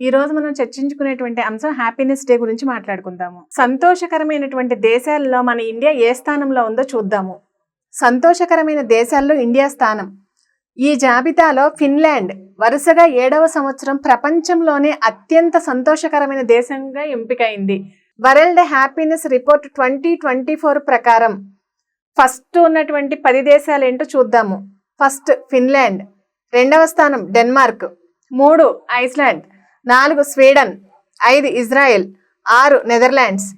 ఈ రోజు మనం చర్చించుకునేటువంటి అంశం హ్యాపీనెస్ డే గురించి మాట్లాడుకుందాము. సంతోషకరమైనటువంటి దేశాల్లో మన ఇండియా ఏ స్థానంలో ఉందో చూద్దాము. సంతోషకరమైన దేశాల్లో ఇండియా స్థానం. ఈ జాబితాలో ఫిన్లాండ్ వరుసగా 7వ సంవత్సరం ప్రపంచంలోనే అత్యంత సంతోషకరమైన దేశంగా ఎంపికైంది. వరల్డ్ హ్యాపీనెస్ రిపోర్ట్ 2024 ప్రకారం ఫస్ట్ ఉన్నటువంటి 10 దేశాలు ఏంటో చూద్దాము. ఫస్ట్ ఫిన్లాండ్, 2వ స్థానం Denmark, 3 Iceland, 4 Sweden, 5 Israel, 6 Netherlands,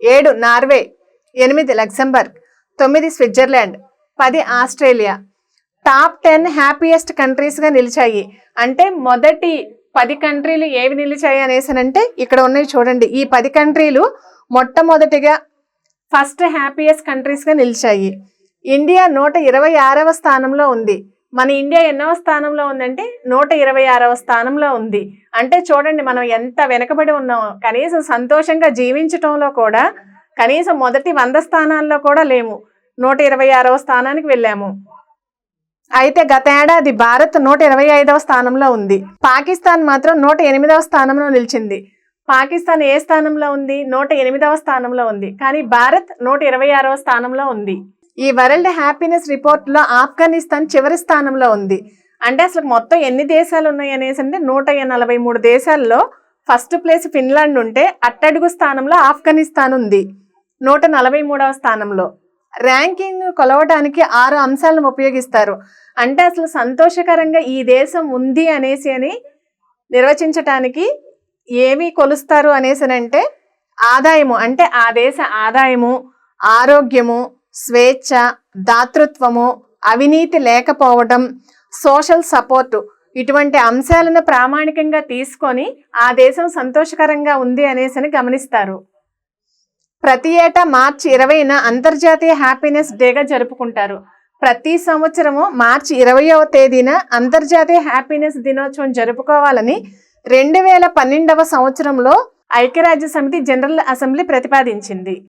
7 Norway, 8 Luxembourg, 9 Switzerland, 10 Australia. Top 10 happiest కంట్రీస్గా నిలిచాయి. అంటే మొదటి 10 కంట్రీలు ఏవి నిలిచాయి అనేసనంటే ఇక్కడ ఉన్నాయి చూడండి. ఈ 10 కంట్రీలు మొట్టమొదటిగా ఫస్ట్ హ్యాపీయెస్ట్ కంట్రీస్గా నిలిచాయి. ఇండియా 126వ స్థానంలో ఉంది. మన ఇండియా ఎన్నవ స్థానంలో ఉందంటే 126వ స్థానంలో ఉంది. అంటే చూడండి మనం ఎంత వెనకబడి ఉన్నామో. కనీసం సంతోషంగా జీవించటంలో కూడా కనీసం మొదటి 100 స్థానాల్లో కూడా లేము. 126వ స్థానానికి వెళ్ళాము. అయితే గత ఏడాది భారత్ 125వ స్థానంలో ఉంది. పాకిస్తాన్ మాత్రం 108వ స్థానంలో నిలిచింది. పాకిస్తాన్ ఏ స్థానంలో ఉంది? 108వ స్థానంలో ఉంది. కానీ భారత్ 126వ స్థానంలో ఉంది. ఈ వరల్డ్ హ్యాపీనెస్ రిపోర్ట్లో ఆఫ్ఘనిస్తాన్ చివరి స్థానంలో ఉంది. అంటే అసలు మొత్తం ఎన్ని దేశాలు ఉన్నాయి అనేసి అంటే 143 దేశాల్లో ఫస్ట్ ప్లేస్ ఫిన్లాండ్ ఉంటే అట్టడుగు స్థానంలో ఆఫ్ఘనిస్తాన్ ఉంది 143వ స్థానంలో. ర్యాంకింగ్ కొలవడానికి 6 అంశాలను ఉపయోగిస్తారు. అంటే అసలు సంతోషకరంగా ఈ దేశం ఉంది అనేసి అని నిర్వచించటానికి ఏమి కొలుస్తారు అనేసనంటే ఆదాయము, అంటే ఆ దేశ ఆదాయము, ఆరోగ్యము, స్వేచ్ఛ, దాతృత్వము, అవినీతి లేకపోవడం, సోషల్ సపోర్టు, ఇటువంటి అంశాలను ప్రామాణికంగా తీసుకొని ఆ దేశం సంతోషకరంగా ఉంది అనేసి గమనిస్తారు. ప్రతి ఏటా మార్చి 20న అంతర్జాతీయ హ్యాపీనెస్ డేగా జరుపుకుంటారు. ప్రతి సంవత్సరము మార్చి 20వ తేదీన అంతర్జాతీయ హ్యాపీనెస్ దినోత్సవం జరుపుకోవాలని 2012వ సంవత్సరంలో ఐక్యరాజ్య సమితి జనరల్ అసెంబ్లీ ప్రతిపాదించింది.